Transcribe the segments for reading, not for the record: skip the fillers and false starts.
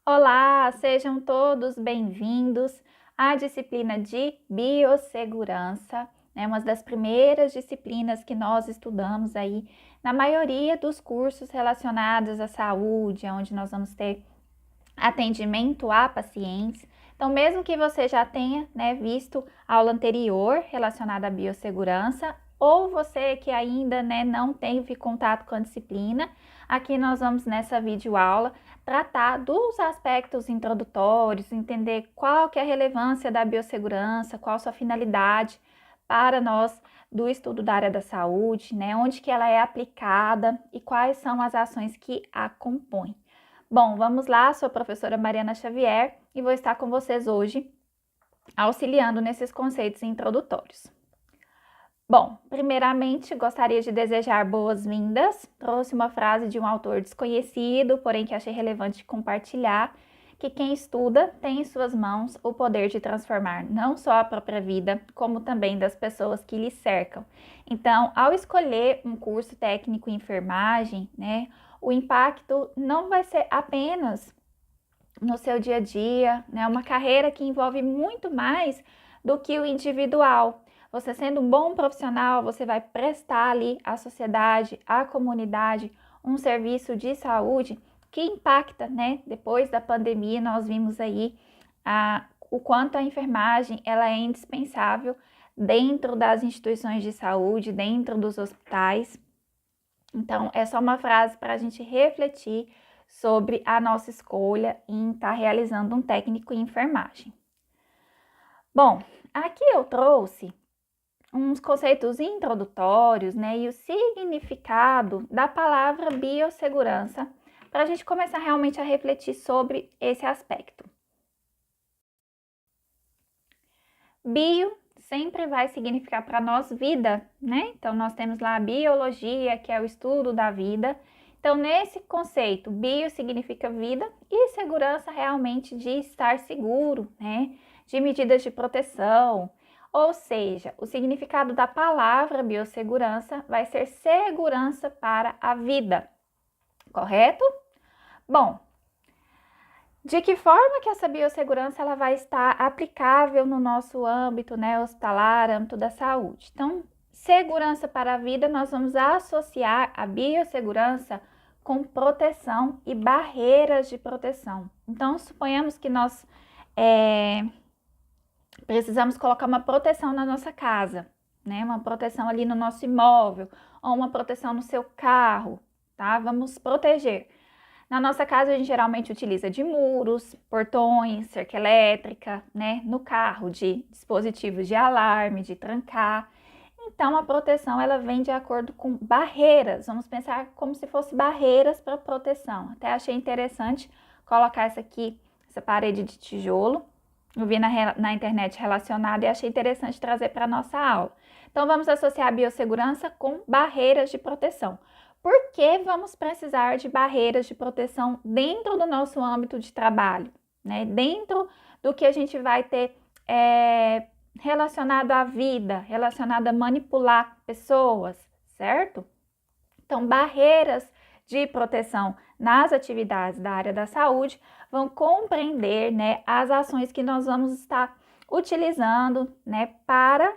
Olá, sejam todos bem-vindos à disciplina de biossegurança, né? Uma das primeiras disciplinas que nós estudamos aí na maioria dos cursos relacionados à saúde, onde nós vamos ter atendimento a pacientes. Então, mesmo que você já tenha, visto a aula anterior relacionada à biossegurança, ou você que ainda, não teve contato com a disciplina, aqui nós vamos nessa videoaula tratar dos aspectos introdutórios, entender qual que é a relevância da biossegurança, qual a sua finalidade para nós do estudo da área da saúde, onde que ela é aplicada e quais são as ações que a compõem. Bom, vamos lá, sou a professora Mariana Xavier e vou estar com vocês hoje auxiliando nesses conceitos introdutórios. Bom, primeiramente gostaria de desejar boas-vindas. Trouxe uma frase de um autor desconhecido, porém que achei relevante compartilhar, que quem estuda tem em suas mãos o poder de transformar não só a própria vida, como também das pessoas que lhe cercam. Então, ao escolher um curso técnico em enfermagem, o impacto não vai ser apenas no seu dia a dia, uma carreira que envolve muito mais do que o individual. Você sendo um bom profissional, você vai prestar ali à sociedade, à comunidade, um serviço de saúde que impacta, Depois da pandemia, nós vimos aí o quanto a enfermagem ela é indispensável dentro das instituições de saúde, dentro dos hospitais. Então, é só uma frase para a gente refletir sobre a nossa escolha em estar realizando um técnico em enfermagem. Bom, aqui eu trouxe uns conceitos introdutórios, e o significado da palavra biossegurança, para a gente começar realmente a refletir sobre esse aspecto. Bio sempre vai significar para nós vida, Então, nós temos lá a biologia, que é o estudo da vida. Então, nesse conceito, bio significa vida e segurança realmente de estar seguro, De medidas de proteção. Ou seja, o significado da palavra biossegurança vai ser segurança para a vida, correto? Bom, de que forma que essa biossegurança ela vai estar aplicável no nosso âmbito, hospitalar, âmbito da saúde? Então, segurança para a vida, nós vamos associar a biossegurança com proteção e barreiras de proteção. Então, suponhamos que nós precisamos colocar uma proteção na nossa casa, Uma proteção ali no nosso imóvel, ou uma proteção no seu carro, tá? Vamos proteger. Na nossa casa, a gente geralmente utiliza de muros, portões, cerca elétrica, No carro, de dispositivos de alarme, de trancar. Então, a proteção, ela vem de acordo com barreiras. Vamos pensar como se fosse barreiras para proteção. Até achei interessante colocar essa parede de tijolo. Eu vi na internet relacionada e achei interessante trazer para a nossa aula. Então, vamos associar a biossegurança com barreiras de proteção. Por que vamos precisar de barreiras de proteção dentro do nosso âmbito de trabalho, Dentro do que a gente vai ter relacionado à vida, relacionado a manipular pessoas, certo? Então, barreiras de proteção nas atividades da área da saúde vão compreender, as ações que nós vamos estar utilizando, para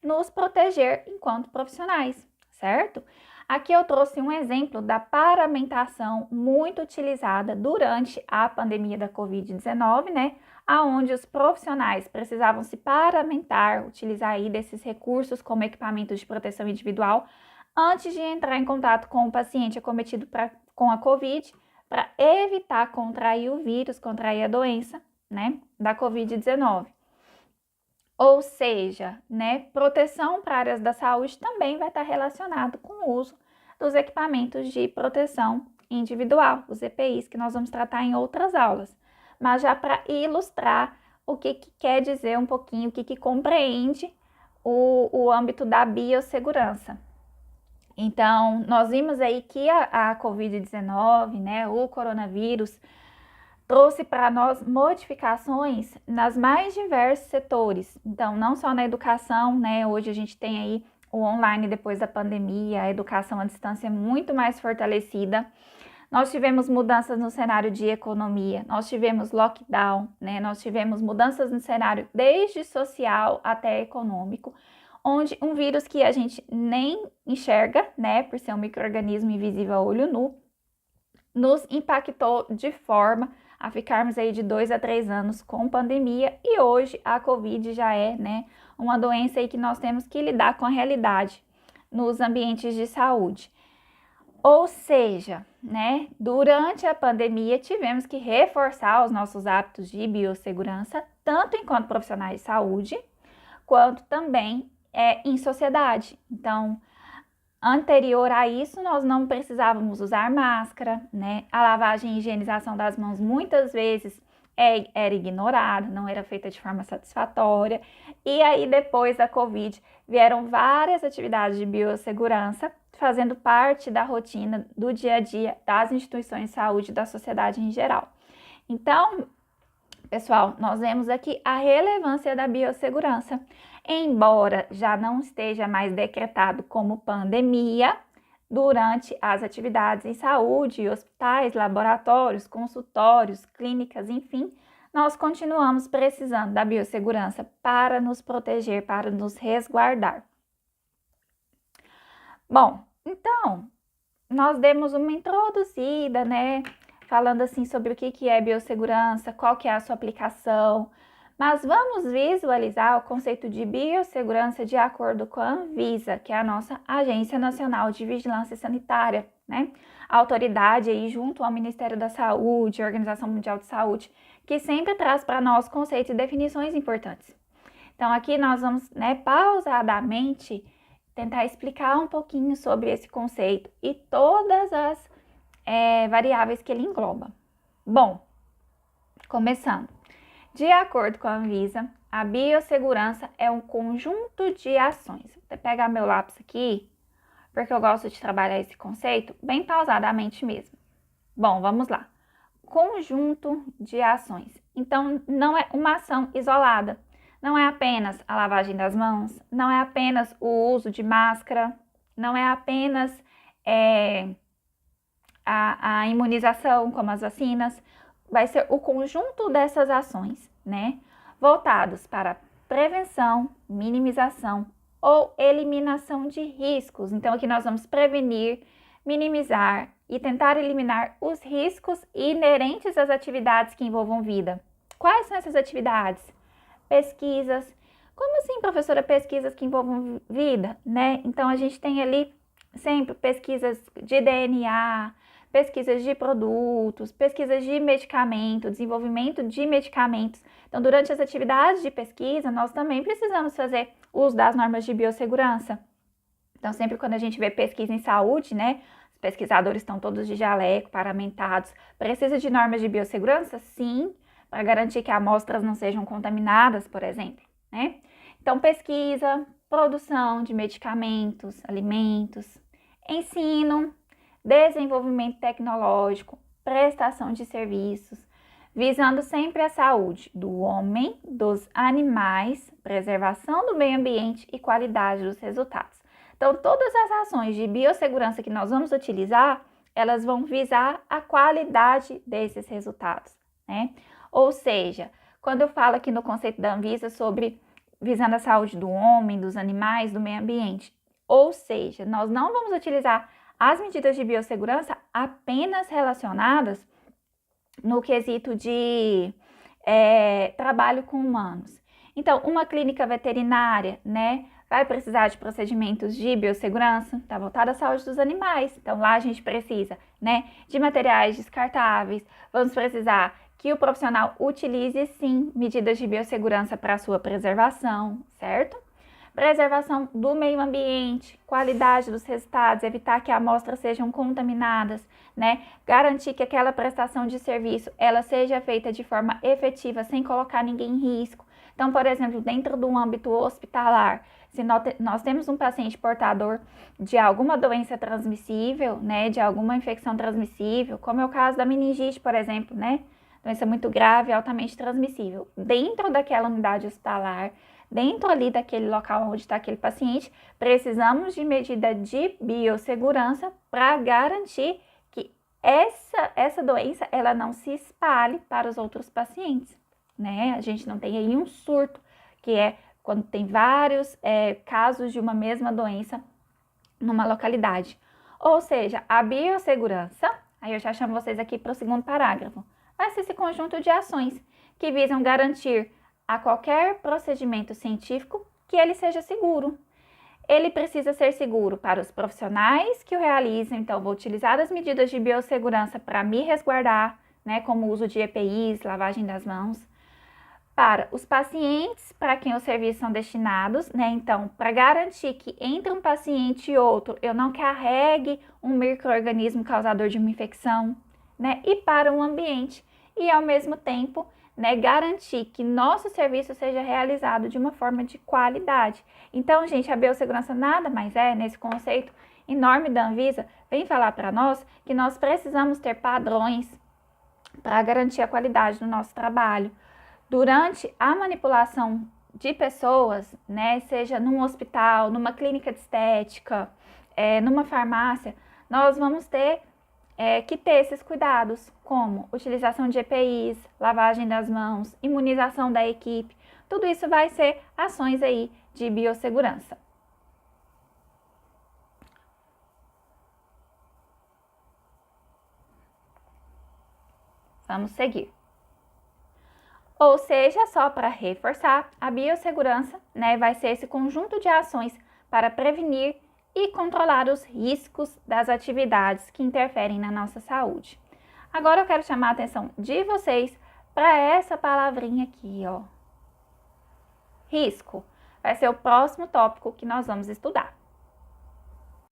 nos proteger enquanto profissionais, certo? Aqui eu trouxe um exemplo da paramentação muito utilizada durante a pandemia da Covid-19, aonde os profissionais precisavam se paramentar, utilizar aí desses recursos como equipamentos de proteção individual antes de entrar em contato com o paciente acometido com a Covid, para evitar contrair o vírus, contrair a doença, da Covid-19. Ou seja, proteção para áreas da saúde também vai estar relacionado com o uso dos equipamentos de proteção individual, os EPIs, que nós vamos tratar em outras aulas. Mas já para ilustrar o que quer dizer um pouquinho, o que compreende o âmbito da biossegurança. Então, nós vimos aí que a Covid-19, o coronavírus, trouxe para nós modificações nas mais diversos setores. Então, não só na educação, Hoje a gente tem aí o online depois da pandemia, a educação à distância é muito mais fortalecida. Nós tivemos mudanças no cenário de economia, nós tivemos lockdown, né? Nós tivemos mudanças no cenário desde social até econômico, onde um vírus que a gente nem enxerga, né, por ser um micro-organismo invisível a olho nu, nos impactou de forma a ficarmos aí de 2 a 3 anos com pandemia, e hoje a Covid já é, né, uma doença aí que nós temos que lidar com a realidade nos ambientes de saúde. Ou seja, né, durante a pandemia tivemos que reforçar os nossos hábitos de biossegurança, tanto enquanto profissionais de saúde, quanto também em sociedade. Então, anterior a isso, nós não precisávamos usar máscara, né? A lavagem e higienização das mãos muitas vezes era ignorada, não era feita de forma satisfatória. E aí, depois da Covid, vieram várias atividades de biossegurança, fazendo parte da rotina do dia a dia das instituições de saúde e da sociedade em geral. Então, pessoal, nós vemos aqui a relevância da biossegurança. Embora já não esteja mais decretado como pandemia, durante as atividades em saúde, hospitais, laboratórios, consultórios, clínicas, enfim, nós continuamos precisando da biossegurança para nos proteger, para nos resguardar. Bom, então, nós demos uma introduzida, né? Falando assim sobre o que é biossegurança, qual que é a sua aplicação, mas vamos visualizar o conceito de biossegurança de acordo com a Anvisa, que é a nossa Agência Nacional de Vigilância Sanitária, né? A autoridade aí junto ao Ministério da Saúde, a Organização Mundial de Saúde, que sempre traz para nós conceitos e definições importantes. Então aqui nós vamos, né, pausadamente tentar explicar um pouquinho sobre esse conceito e todas as variáveis que ele engloba. Bom, começando. De acordo com a Anvisa, a biossegurança é um conjunto de ações. Vou até pegar meu lápis aqui, porque eu gosto de trabalhar esse conceito bem pausadamente mesmo. Bom, vamos lá. Conjunto de ações. Então, não é uma ação isolada. Não é apenas a lavagem das mãos, não é apenas o uso de máscara, não é apenas a imunização, como as vacinas. Vai ser o conjunto dessas ações, né, voltados para prevenção, minimização ou eliminação de riscos. Então, aqui nós vamos prevenir, minimizar e tentar eliminar os riscos inerentes às atividades que envolvam vida. Quais são essas atividades? Pesquisas. Como assim, professora, pesquisas que envolvam vida, né? Então, a gente tem ali sempre pesquisas de DNA, pesquisas de produtos, pesquisas de medicamento, desenvolvimento de medicamentos. Então, durante as atividades de pesquisa, nós também precisamos fazer uso das normas de biossegurança. Então, sempre quando a gente vê pesquisa em saúde, né, os pesquisadores estão todos de jaleco, paramentados. Precisa de normas de biossegurança? Sim, para garantir que amostras não sejam contaminadas, por exemplo, né? Então, pesquisa, produção de medicamentos, alimentos, ensino, desenvolvimento tecnológico, prestação de serviços, visando sempre a saúde do homem, dos animais, preservação do meio ambiente e qualidade dos resultados. Então, todas as ações de biossegurança que nós vamos utilizar, elas vão visar a qualidade desses resultados, né? Ou seja, quando eu falo aqui no conceito da Anvisa sobre visando a saúde do homem, dos animais, do meio ambiente, ou seja, nós não vamos utilizar as medidas de biossegurança apenas relacionadas no quesito de trabalho com humanos. Então, uma clínica veterinária, né, vai precisar de procedimentos de biossegurança, tá voltada à saúde dos animais. Então, lá a gente precisa, né, de materiais descartáveis, vamos precisar que o profissional utilize, sim, medidas de biossegurança para sua preservação, certo? Preservação do meio ambiente, qualidade dos resultados, evitar que amostras sejam contaminadas, né? Garantir que aquela prestação de serviço, ela seja feita de forma efetiva, sem colocar ninguém em risco. Então, por exemplo, dentro do âmbito hospitalar, se nós temos um paciente portador de alguma doença transmissível, né? De alguma infecção transmissível, como é o caso da meningite, por exemplo, né? Doença muito grave, altamente transmissível. Dentro daquela unidade hospitalar, dentro ali daquele local onde está aquele paciente, precisamos de medida de biossegurança para garantir que essa doença, ela não se espalhe para os outros pacientes, né? A gente não tem aí um surto, que é quando tem vários casos de uma mesma doença numa localidade. Ou seja, a biossegurança, aí eu já chamo vocês aqui para o segundo parágrafo, vai ser esse conjunto de ações que visam garantir a qualquer procedimento científico que ele seja seguro. Ele precisa ser seguro para os profissionais que o realizam, então vou utilizar as medidas de biossegurança para me resguardar, né, como o uso de EPIs, lavagem das mãos. Para os pacientes, para quem os serviços são destinados, né, então para garantir que entre um paciente e outro eu não carregue um micro-organismo causador de uma infecção, né, e para o ambiente, e ao mesmo tempo, né, garantir que nosso serviço seja realizado de uma forma de qualidade. Então, gente, a biossegurança nada mais é, nesse conceito enorme da Anvisa, vem falar para nós que nós precisamos ter padrões para garantir a qualidade do nosso trabalho. Durante a manipulação de pessoas, né, seja num hospital, numa clínica de estética, numa farmácia, nós vamos ter que ter esses cuidados, como utilização de EPIs, lavagem das mãos, imunização da equipe, tudo isso vai ser ações aí de biossegurança. Vamos seguir. Ou seja, só para reforçar, a biossegurança, né, vai ser esse conjunto de ações para prevenir e controlar os riscos das atividades que interferem na nossa saúde. Agora eu quero chamar a atenção de vocês para essa palavrinha aqui, ó. Risco. Vai ser o próximo tópico que nós vamos estudar.